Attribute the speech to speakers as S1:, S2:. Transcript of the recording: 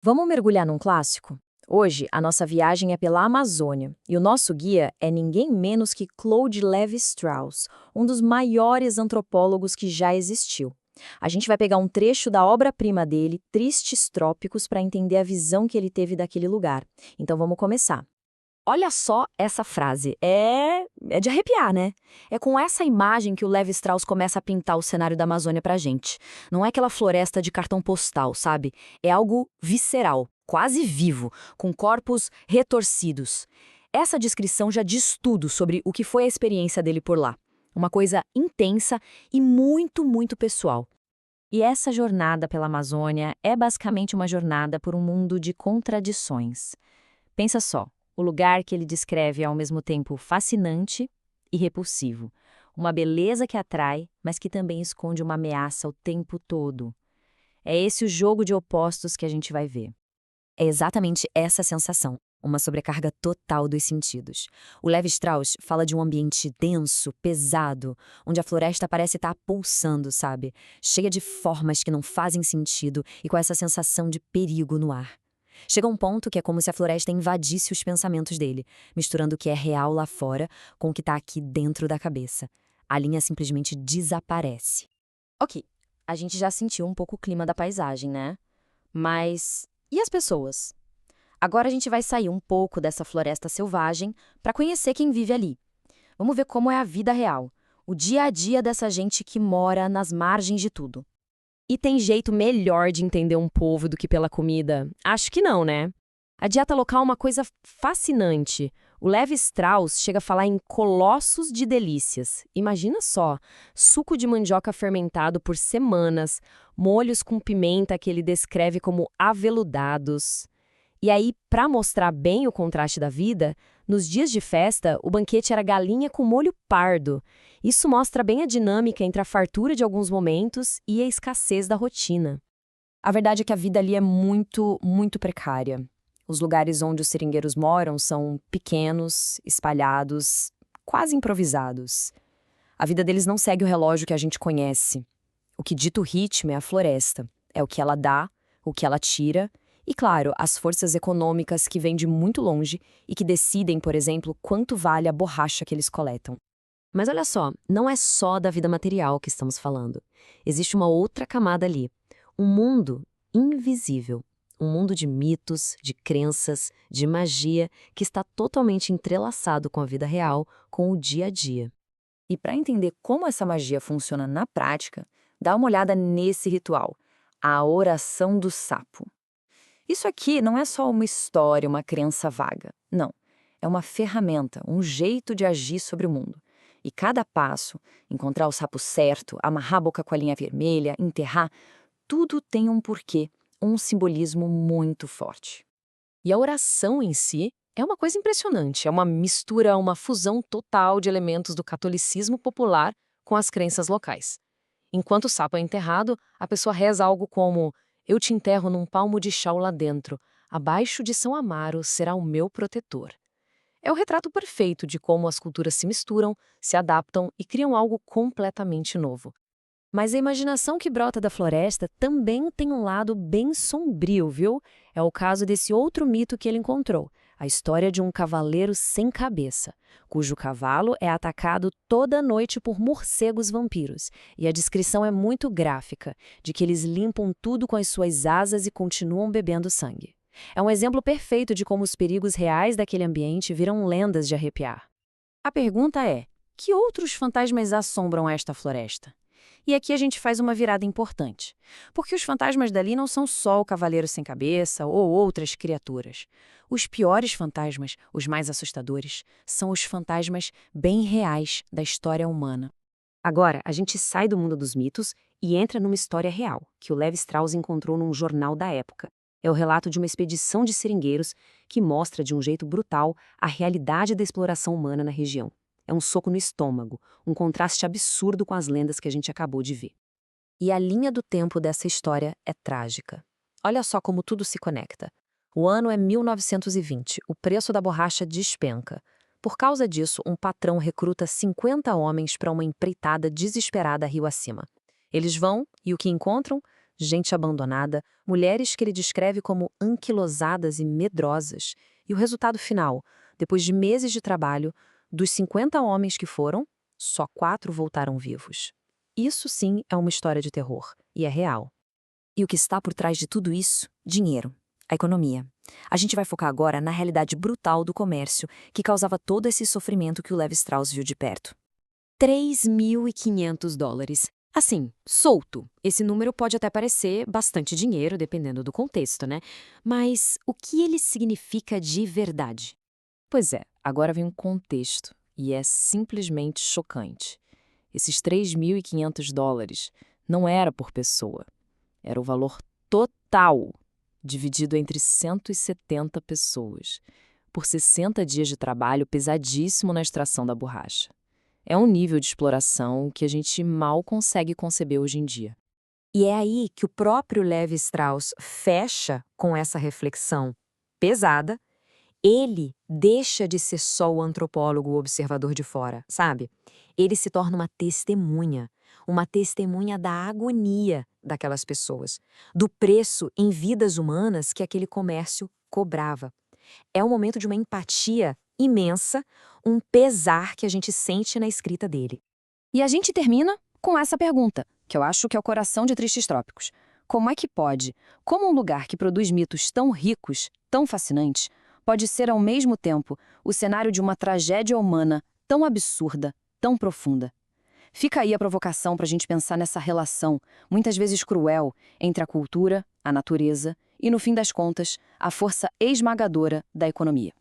S1: Vamos mergulhar num clássico? Hoje, a nossa viagem é pela Amazônia e o nosso guia é ninguém menos que Claude Lévi-Strauss, um dos maiores antropólogos que já existiu. A gente vai pegar um trecho da obra-prima dele, Tristes Trópicos, para entender a visão que ele teve daquele lugar. Então vamos começar. Olha só essa frase, é de arrepiar, né? É com essa imagem que o Levi Strauss começa a pintar o cenário da Amazônia pra gente. Não é aquela floresta de cartão postal, sabe? É algo visceral, quase vivo, com corpos retorcidos. Essa descrição já diz tudo sobre o que foi a experiência dele por lá. Uma coisa intensa e muito, muito pessoal. E essa jornada pela Amazônia é basicamente uma jornada por um mundo de contradições. Pensa só. O lugar que ele descreve é ao mesmo tempo fascinante e repulsivo. Uma beleza que atrai, mas que também esconde uma ameaça o tempo todo. É esse o jogo de opostos que a gente vai ver. É exatamente essa sensação, uma sobrecarga total dos sentidos. O Levi-Strauss fala de um ambiente denso, pesado, onde a floresta parece estar pulsando, sabe? Cheia de formas que não fazem sentido e com essa sensação de perigo no ar. Chega um ponto que é como se a floresta invadisse os pensamentos dele, misturando o que é real lá fora com o que está aqui dentro da cabeça. A linha simplesmente desaparece. Ok, a gente já sentiu um pouco o clima da paisagem, né? Mas e as pessoas? Agora a gente vai sair um pouco dessa floresta selvagem para conhecer quem vive ali. Vamos ver como é a vida real, o dia a dia dessa gente que mora nas margens de tudo. E tem jeito melhor de entender um povo do que pela comida? Acho que não, né? A dieta local é uma coisa fascinante. O Levi Strauss chega a falar em colossos de delícias. Imagina só, suco de mandioca fermentado por semanas, molhos com pimenta que ele descreve como aveludados. E aí, para mostrar bem o contraste da vida, nos dias de festa, o banquete era galinha com molho pardo. Isso mostra bem a dinâmica entre a fartura de alguns momentos e a escassez da rotina. A verdade é que a vida ali é muito, muito precária. Os lugares onde os seringueiros moram são pequenos, espalhados, quase improvisados. A vida deles não segue o relógio que a gente conhece. O que dita o ritmo é a floresta. É o que ela dá, o que ela tira e, claro, as forças econômicas que vêm de muito longe e que decidem, por exemplo, quanto vale a borracha que eles coletam. Mas olha só, não é só da vida material que estamos falando. Existe uma outra camada ali. Um mundo invisível. Um mundo de mitos, de crenças, de magia que está totalmente entrelaçado com a vida real, com o dia a dia. E para entender como essa magia funciona na prática, dá uma olhada nesse ritual, a oração do sapo. Isso aqui não é só uma história, uma crença vaga. Não. É uma ferramenta, um jeito de agir sobre o mundo. E cada passo, encontrar o sapo certo, amarrar a boca com a linha vermelha, enterrar, tudo tem um porquê, um simbolismo muito forte. E a oração em si é uma coisa impressionante. É uma mistura, uma fusão total de elementos do catolicismo popular com as crenças locais. Enquanto o sapo é enterrado, a pessoa reza algo como: eu te enterro num palmo de chão lá dentro, abaixo de São Amaro será o meu protetor. É o retrato perfeito de como as culturas se misturam, se adaptam e criam algo completamente novo. Mas a imaginação que brota da floresta também tem um lado bem sombrio, viu? É o caso desse outro mito que ele encontrou, a história de um cavaleiro sem cabeça, cujo cavalo é atacado toda noite por morcegos vampiros. E a descrição é muito gráfica, de que eles limpam tudo com as suas asas e continuam bebendo sangue. É um exemplo perfeito de como os perigos reais daquele ambiente viram lendas de arrepiar. A pergunta é: que outros fantasmas assombram esta floresta? E aqui a gente faz uma virada importante, porque os fantasmas dali não são só o cavaleiro sem cabeça ou outras criaturas. Os piores fantasmas, os mais assustadores, são os fantasmas bem reais da história humana. Agora, a gente sai do mundo dos mitos e entra numa história real, que o Levi Strauss encontrou num jornal da época. É o relato de uma expedição de seringueiros que mostra de um jeito brutal a realidade da exploração humana na região. É um soco no estômago, um contraste absurdo com as lendas que a gente acabou de ver. E a linha do tempo dessa história é trágica. Olha só como tudo se conecta. O ano é 1920, o preço da borracha despenca. Por causa disso, um patrão recruta 50 homens para uma empreitada desesperada rio acima. Eles vão e o que encontram? gente abandonada, mulheres que ele descreve como anquilosadas e medrosas. E o resultado final, depois de meses de trabalho, dos 50 homens que foram, só 4 voltaram vivos. Isso sim é uma história de terror, e é real.
S2: E o que está por trás de tudo isso? Dinheiro. A economia. A gente vai focar agora na realidade brutal do comércio que causava todo esse sofrimento que o Levi Strauss viu de perto.
S3: $3.500. Assim, solto. Esse número pode até parecer bastante dinheiro, dependendo do contexto, né? Mas o que ele significa de verdade?
S1: Pois é, agora vem um contexto, e é simplesmente chocante. Esses $3.500 não era por pessoa, era o valor total, dividido entre 170 pessoas, por 60 dias de trabalho pesadíssimo na extração da borracha. É um nível de exploração que a gente mal consegue conceber hoje em dia.
S2: E é aí que o próprio Levi Strauss fecha com essa reflexão pesada. Ele deixa de ser só o antropólogo, o observador de fora, sabe? Ele se torna uma testemunha da agonia daquelas pessoas, do preço em vidas humanas que aquele comércio cobrava. É um momento de uma empatia imensa, um pesar que a gente sente na escrita dele.
S3: E a gente termina com essa pergunta, que eu acho que é o coração de Tristes Trópicos. Como é que pode? Como um lugar que produz mitos tão ricos, tão fascinantes, pode ser ao mesmo tempo o cenário de uma tragédia humana tão absurda, tão profunda? Fica aí a provocação para a gente pensar nessa relação, muitas vezes cruel, entre a cultura, a natureza e, no fim das contas, a força esmagadora da economia.